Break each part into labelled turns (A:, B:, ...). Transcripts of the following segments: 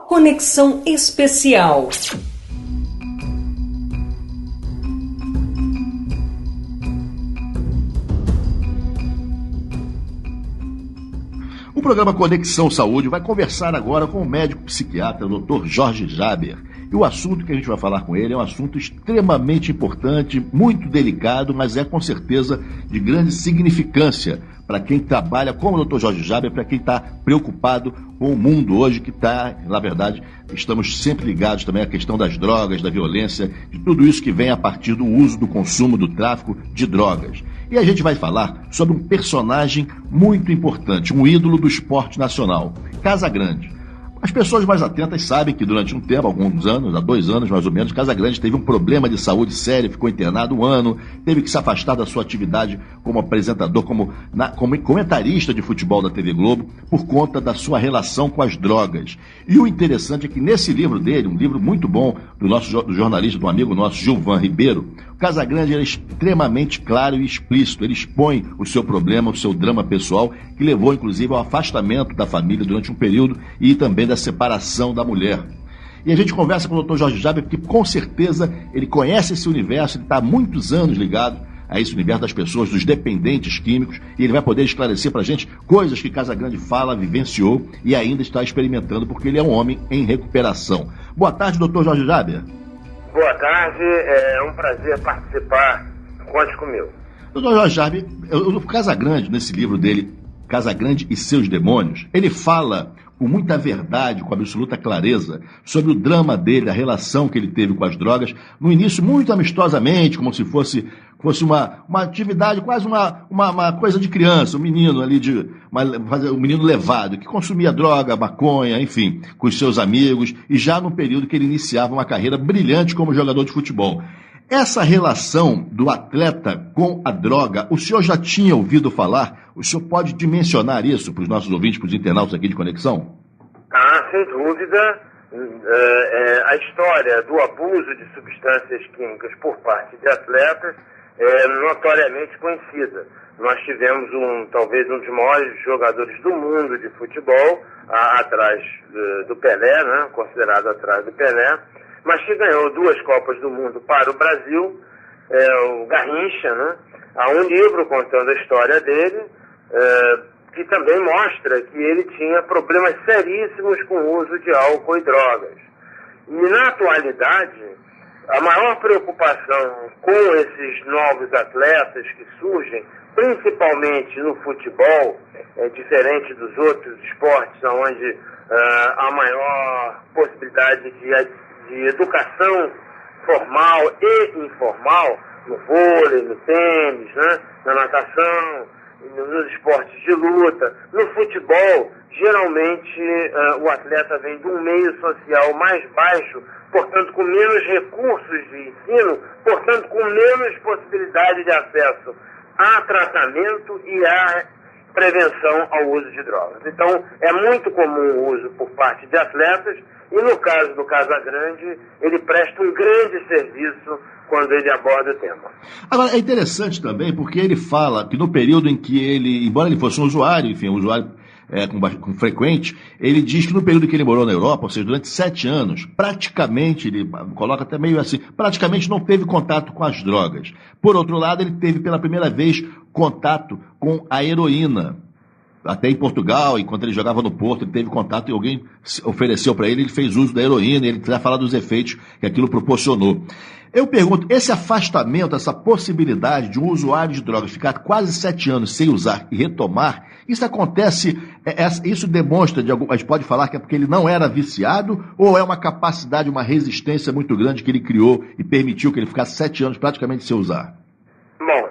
A: Conexão Especial.
B: O programa Conexão Saúde vai conversar agora com o médico psiquiatra, o Dr. Jorge Jaber. E o assunto que a gente vai falar com ele é um assunto extremamente importante, muito delicado, mas é com certeza de grande significância para quem trabalha como o Dr. Jorge Jaber, para quem está preocupado com o mundo hoje, que está, na verdade, estamos sempre ligados também à questão das drogas, da violência, de tudo isso que vem a partir do uso, do consumo, do tráfico de drogas. E a gente vai falar sobre um personagem muito importante, um ídolo do esporte nacional, Casagrande. As pessoas mais atentas sabem que durante um tempo, alguns anos, há 2 anos mais ou menos, Casagrande teve um problema de saúde sério, ficou internado 1 ano, teve que se afastar da sua atividade como apresentador, como comentarista de futebol da TV Globo, por conta da sua relação com as drogas. E o interessante é que nesse livro dele, um livro muito bom do jornalista, do amigo nosso, Gilvan Ribeiro, o Casagrande é extremamente claro e explícito. Ele expõe o seu problema, o seu drama pessoal, que levou inclusive ao afastamento da família durante um período e também da separação da mulher. E a gente conversa com o Dr. Jorge Jaber, porque com certeza ele conhece esse universo, ele está há muitos anos ligado a esse universo das pessoas, dos dependentes químicos, e ele vai poder esclarecer para a gente coisas que Casagrande fala, vivenciou e ainda está experimentando, porque ele é um homem em recuperação. Boa tarde, Dr. Jorge Jaber.
C: Boa tarde, é um prazer participar. Conte comigo.
B: Dr. Jorge Jaber, o Casagrande, nesse livro dele, Casagrande e Seus Demônios, ele fala com muita verdade, com absoluta clareza, sobre o drama dele, a relação que ele teve com as drogas, no início muito amistosamente, como se fosse uma atividade, quase uma coisa de criança, um menino ali, um menino levado, que consumia droga, maconha, enfim, com os seus amigos, e já no período que ele iniciava uma carreira brilhante como jogador de futebol. Essa relação do atleta com a droga, o senhor já tinha ouvido falar? O senhor pode dimensionar isso para os nossos ouvintes, para os internautas aqui de Conexão?
C: Sem dúvida. A história do abuso de substâncias químicas por parte de atletas é notoriamente conhecida. Nós tivemos talvez um dos maiores jogadores do mundo de futebol, atrás do Pelé, né, considerado atrás do Pelé, mas que ganhou 2 Copas do Mundo para o Brasil, o Garrincha, né? Há um livro contando a história dele, que também mostra que ele tinha problemas seríssimos com o uso de álcool e drogas. E na atualidade, a maior preocupação com esses novos atletas que surgem, principalmente no futebol, diferente dos outros esportes, onde há maior possibilidade de educação formal e informal, no vôlei, no tênis, né, na natação, nos esportes de luta. No futebol, geralmente o atleta vem de um meio social mais baixo, portanto com menos recursos de ensino, portanto com menos possibilidade de acesso a tratamento e a prevenção ao uso de drogas. Então, é muito comum o uso por parte de atletas, e no caso do Casagrande, ele presta um grande serviço quando ele aborda o tema.
B: Agora, é interessante também, porque ele fala que no período em que ele, embora ele fosse um usuário, enfim, um usuário com frequente, ele diz que no período que ele morou na Europa, ou seja, durante 7 anos, praticamente, ele coloca até meio assim, praticamente não teve contato com as drogas. Por outro lado, ele teve pela primeira vez contato com a heroína. Até em Portugal, enquanto ele jogava no Porto, ele teve contato e alguém ofereceu para ele, ele fez uso da heroína, ele vai falar dos efeitos que aquilo proporcionou. Eu pergunto, esse afastamento, essa possibilidade de um usuário de drogas ficar quase 7 anos sem usar e retomar, isso acontece, isso demonstra, a gente pode falar que é porque ele não era viciado, ou é uma capacidade, uma resistência muito grande que ele criou e permitiu que ele ficasse 7 anos praticamente sem usar?
C: Bom,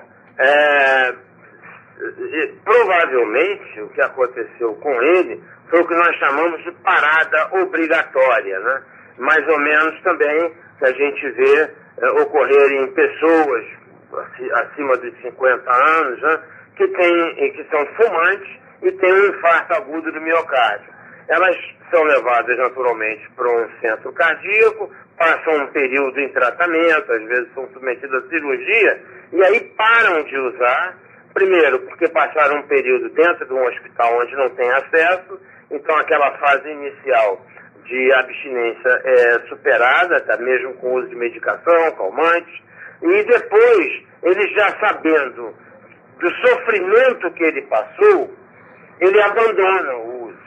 C: provavelmente o que aconteceu com ele foi o que nós chamamos de parada obrigatória, né? Mais ou menos também que a gente vê ocorrer em pessoas acima de 50 anos, né? que são fumantes e têm um infarto agudo do miocárdio. Elas são levadas naturalmente para um centro cardíaco, passam um período em tratamento, às vezes são submetidas a cirurgia, e aí param de usar. Primeiro, porque passaram um período dentro de um hospital onde não tem acesso, então aquela fase inicial de abstinência é superada, até mesmo com o uso de medicação, calmantes, e depois, ele já sabendo do sofrimento que ele passou, ele abandona o uso.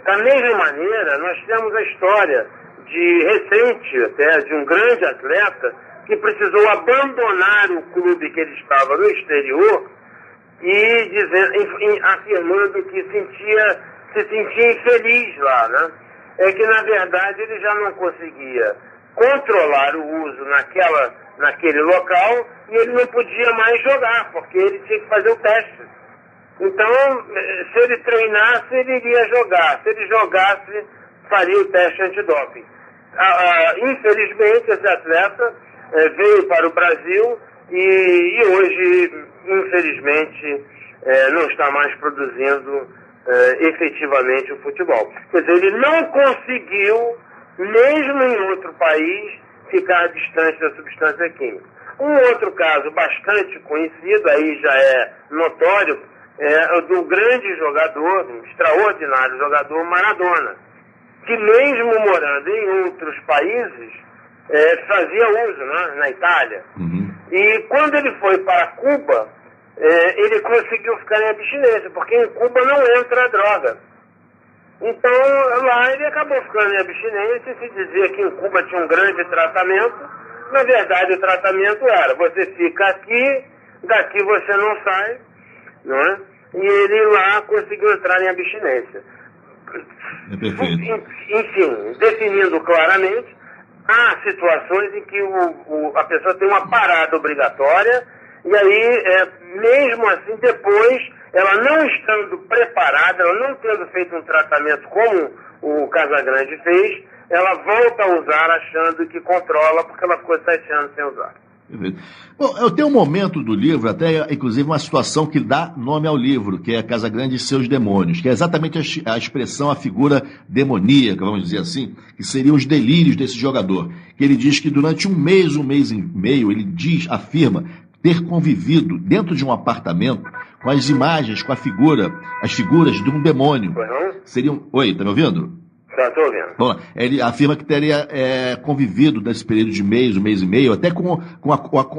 C: Da mesma maneira, nós temos a história recente até, de um grande atleta que precisou abandonar o clube que ele estava no exterior e afirmando que se sentia infeliz lá, né? É que, na verdade, ele já não conseguia controlar o uso naquele local e ele não podia mais jogar, porque ele tinha que fazer o teste. Então, se ele treinasse, ele iria jogar. Se ele jogasse, faria o teste antidoping. Infelizmente, esse atleta veio para o Brasil e hoje, infelizmente, não está mais produzindo efetivamente o futebol. Quer dizer, ele não conseguiu, mesmo em outro país, ficar distante da substância química. Um outro caso bastante conhecido, aí já é notório, é o do grande jogador, um extraordinário jogador, Maradona, que mesmo morando em outros países, fazia uso, né, na Itália.
B: Uhum.
C: E quando ele foi para Cuba, ele conseguiu ficar em abstinência, porque em Cuba não entra a droga. Então, lá ele acabou ficando em abstinência e se dizia que em Cuba tinha um grande tratamento. Na verdade, o tratamento era, você fica aqui, daqui você não sai, não é? E ele lá conseguiu entrar em abstinência.
B: É perfeito.
C: Enfim, definindo claramente, há situações em que a pessoa tem uma parada obrigatória e aí, mesmo assim, depois, ela não estando preparada, ela não tendo feito um tratamento como o Casagrande fez, ela volta a usar achando que controla, porque ela ficou 7 anos sem usar.
B: Bom, eu tenho um momento do livro, até inclusive uma situação que dá nome ao livro, que é Casagrande e seus demônios, que é exatamente a expressão, a figura demoníaca, vamos dizer assim, que seriam os delírios desse jogador. Que ele diz que durante um mês e meio, ele afirma ter convivido dentro de um apartamento com as imagens, com as figuras de um demônio. Seriam... Oi, tá me ouvindo?
C: Estou ouvindo.
B: Bom, ele afirma que teria convivido nesse período de um mês e meio, até com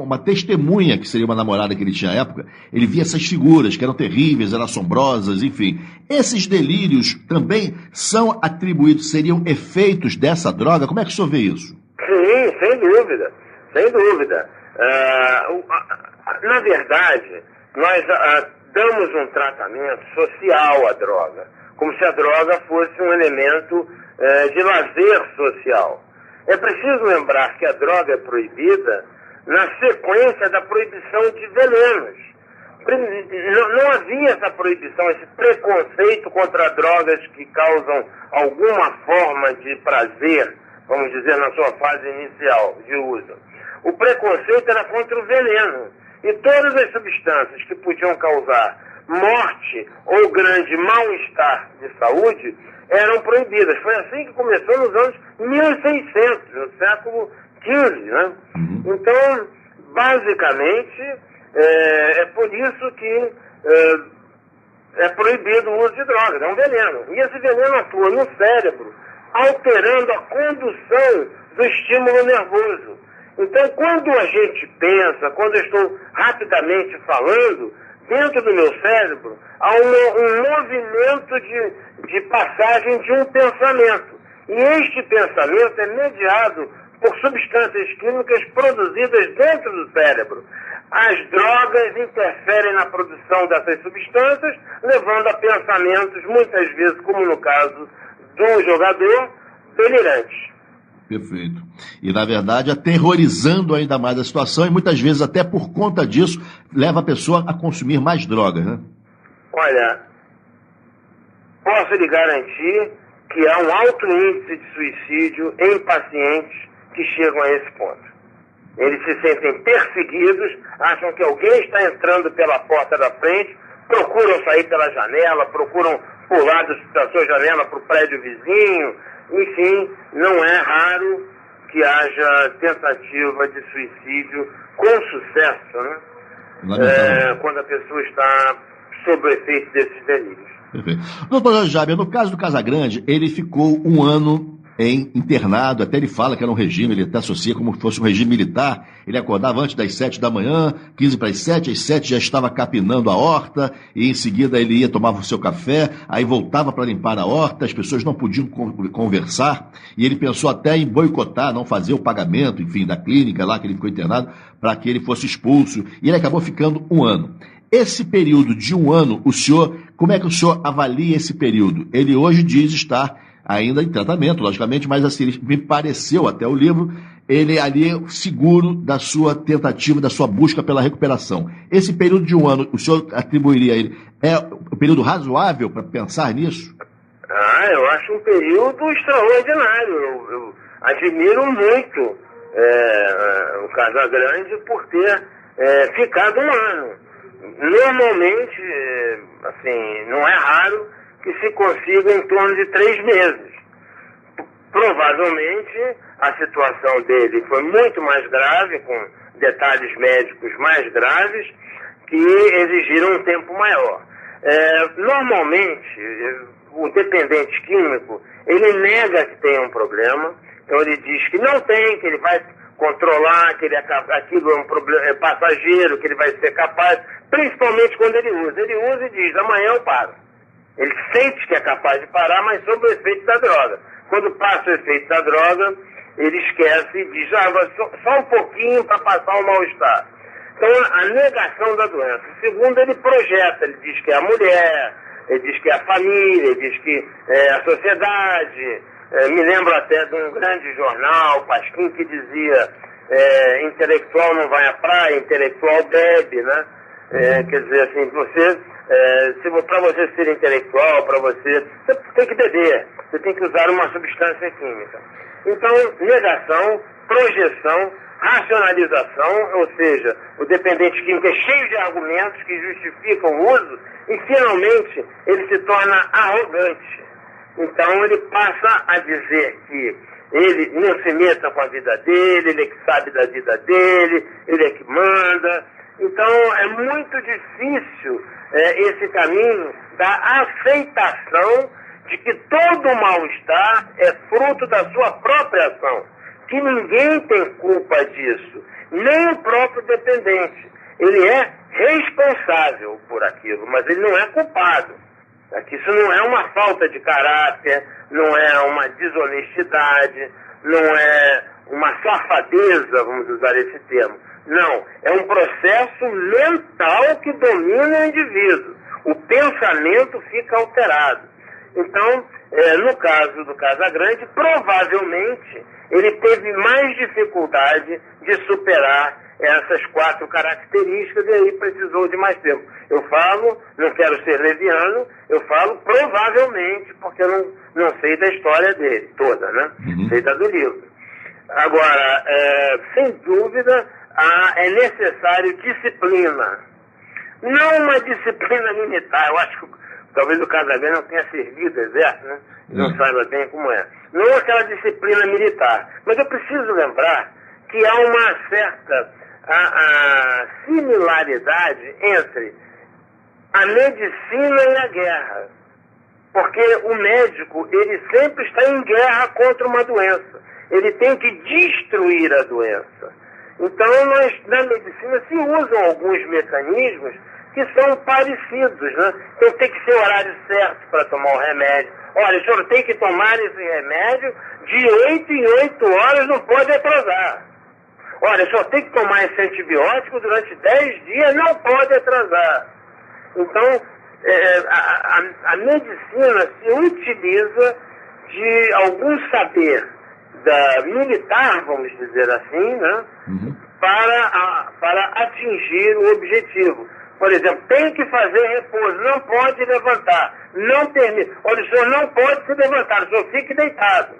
B: uma testemunha, que seria uma namorada que ele tinha à época. Ele via essas figuras que eram terríveis, eram assombrosas, enfim. Esses delírios também são atribuídos, seriam efeitos dessa droga? Como é que o senhor vê isso?
C: Sim, sem dúvida, sem dúvida. Na verdade, nós damos um tratamento social à droga, como se a droga fosse um elemento de lazer social. É preciso lembrar que a droga é proibida na sequência da proibição de venenos. Não havia essa proibição, esse preconceito contra drogas que causam alguma forma de prazer, vamos dizer, na sua fase inicial de uso. O preconceito era contra o veneno. E todas as substâncias que podiam causar morte ou grande mal-estar de saúde eram proibidas. Foi assim que começou nos anos 1600, no século XV, né? Então, basicamente, é por isso que é proibido o uso de drogas, é um veneno. E esse veneno atua no cérebro, alterando a condução do estímulo nervoso. Então, quando a gente pensa, quando eu estou rapidamente falando, dentro do meu cérebro, há um movimento de passagem de um pensamento. E este pensamento é mediado por substâncias químicas produzidas dentro do cérebro. As drogas interferem na produção dessas substâncias, levando a pensamentos, muitas vezes, como no caso do jogador, delirantes.
B: Perfeito. E, na verdade, aterrorizando ainda mais a situação e, muitas vezes, até por conta disso, leva a pessoa a consumir mais drogas, né?
C: Olha, posso lhe garantir que há um alto índice de suicídio em pacientes que chegam a esse ponto. Eles se sentem perseguidos, acham que alguém está entrando pela porta da frente, procuram sair pela janela, procuram pular da sua janela para o prédio vizinho. Enfim, não é raro que haja tentativa de suicídio com sucesso, né? Quando a pessoa está sob o efeito desses delírios.
B: Perfeito. Doutor Jorge Jaber, no caso do Casagrande, ele ficou um ano internado, até ele fala que era um regime, ele até associa como se fosse um regime militar. Ele acordava antes das 7 da manhã, 15 para as 7, às 7 já estava capinando a horta, e em seguida ele ia, tomava o seu café, aí voltava para limpar a horta, as pessoas não podiam conversar, e ele pensou até em boicotar, não fazer o pagamento, enfim, da clínica lá que ele ficou internado, para que ele fosse expulso, e ele acabou ficando 1 ano. Esse período de 1 ano, como é que o senhor avalia esse período? Ele hoje diz estar ainda em tratamento, logicamente, mas assim, me pareceu até o livro, ele ali seguro da sua tentativa, da sua busca pela recuperação. Esse período de 1 ano, o senhor atribuiria a ele, é um período razoável para pensar nisso?
C: Eu acho um período extraordinário. Eu admiro muito o Casagrande por ter ficado 1 ano. Normalmente, assim, não é raro que se consiga em torno de 3 meses. Provavelmente a situação dele foi muito mais grave, com detalhes médicos mais graves, que exigiram um tempo maior. Normalmente, o dependente químico, ele nega que tem um problema, então ele diz que não tem, que ele vai controlar, que aquilo é um problema passageiro, que ele vai ser capaz, principalmente quando ele usa. Ele usa e diz, amanhã eu paro. Ele sente que é capaz de parar, mas sob o efeito da droga. Quando passa o efeito da droga, ele esquece e diz, só um pouquinho para passar o mal-estar. Então, a negação da doença. Segundo, ele projeta, ele diz que é a mulher, ele diz que é a família, ele diz que é a sociedade. Me lembro até de um grande jornal, Pasquim, que dizia, intelectual não vai à praia, intelectual bebe, né? Quer dizer, assim, para você ser intelectual, você tem que beber, você tem que usar uma substância química. Então, negação, projeção, racionalização, ou seja, o dependente químico é cheio de argumentos que justificam o uso e, finalmente, ele se torna arrogante. Então, ele passa a dizer que ele não se meta com a vida dele, ele é que sabe da vida dele, ele é que manda. Então, é muito difícil esse caminho da aceitação de que todo mal-estar é fruto da sua própria ação, que ninguém tem culpa disso, nem o próprio dependente. Ele é responsável por aquilo, mas ele não é culpado. Isso não é uma falta de caráter, não é uma desonestidade, não é uma safadeza, vamos usar esse termo. Não, é um processo mental que domina o indivíduo. O pensamento fica alterado. Então, no caso do Casagrande, provavelmente ele teve mais dificuldade de superar essas 4 características e aí precisou de mais tempo. Eu falo, não quero ser leviano, eu falo provavelmente, porque eu não sei da história dele toda, né? Sei da do livro. Agora, sem dúvida, é necessário disciplina. Não uma disciplina militar, eu acho que talvez o Casagrande não tenha servido exército, né? Não saiba bem como é. Não aquela disciplina militar. Mas eu preciso lembrar que há uma certa similaridade entre a medicina e a guerra. Porque o médico, ele sempre está em guerra contra uma doença. Ele tem que destruir a doença. Então, na medicina se usam alguns mecanismos que são parecidos, né? Então tem que ser o horário certo para tomar o remédio. Olha, o senhor tem que tomar esse remédio de 8 em 8 horas, não pode atrasar. Olha, o senhor tem que tomar esse antibiótico durante 10 dias, não pode atrasar. Então, a medicina se utiliza de algum saber militar, vamos dizer assim, né? Para atingir o objetivo. Por exemplo, tem que fazer repouso, não pode levantar, não permite. Olha, o senhor não pode se levantar, o senhor fique deitado.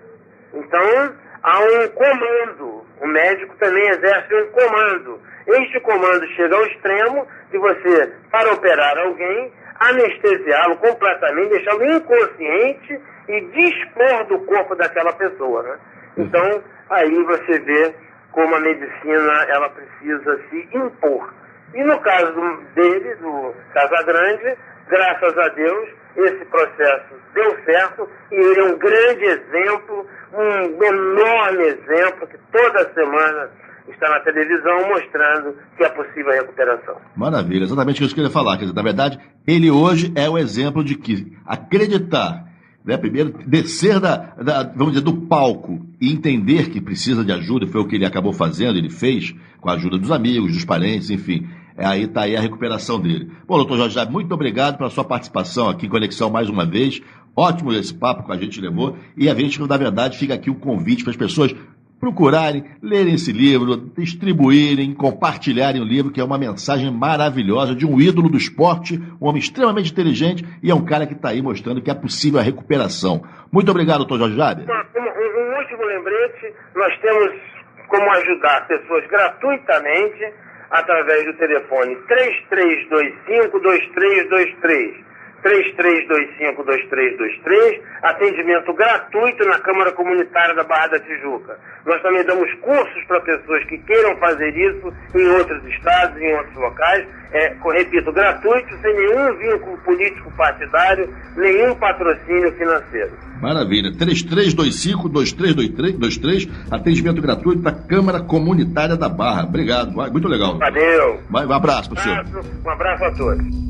C: Então, há um comando. O médico também exerce um comando. Este comando chega ao extremo de você, para operar alguém, anestesiá-lo completamente, deixá-lo inconsciente e dispor do corpo daquela pessoa, né? Então, aí você vê como a medicina ela precisa se impor. E no caso dele, do Casagrande, graças a Deus, esse processo deu certo e ele é um grande exemplo, um enorme exemplo que toda semana está na televisão mostrando que é possível a recuperação.
B: Maravilha, exatamente isso que eu ia falar. Quer dizer, na verdade, ele hoje é o exemplo de que acreditar, né, primeiro descer vamos dizer, do palco e entender que precisa de ajuda, foi o que ele acabou fazendo, ele fez com a ajuda dos amigos, dos parentes, enfim. Aí está aí a recuperação dele. Bom, doutor Jorge Jabber, muito obrigado pela sua participação aqui em Conexão mais uma vez. Ótimo esse papo que a gente levou. E a gente, na verdade, fica aqui o convite para as pessoas procurarem, lerem esse livro, distribuírem, compartilharem o livro, que é uma mensagem maravilhosa de um ídolo do esporte, um homem extremamente inteligente e é um cara que está aí mostrando que é possível a recuperação. Muito obrigado, doutor Jorge Jabber.
C: Um último lembrete, nós temos como ajudar pessoas gratuitamente através do telefone 3325-2323. 3325-2323, atendimento gratuito na Câmara Comunitária da Barra da Tijuca. Nós também damos cursos para pessoas que queiram fazer isso em outros estados, em outros locais. Repito, gratuito, sem nenhum vínculo político partidário, nenhum patrocínio financeiro.
B: Maravilha. 3325-2323, atendimento gratuito da Câmara Comunitária da Barra. Obrigado, muito legal.
C: Valeu.
B: Um abraço para o senhor.
C: Um abraço a todos.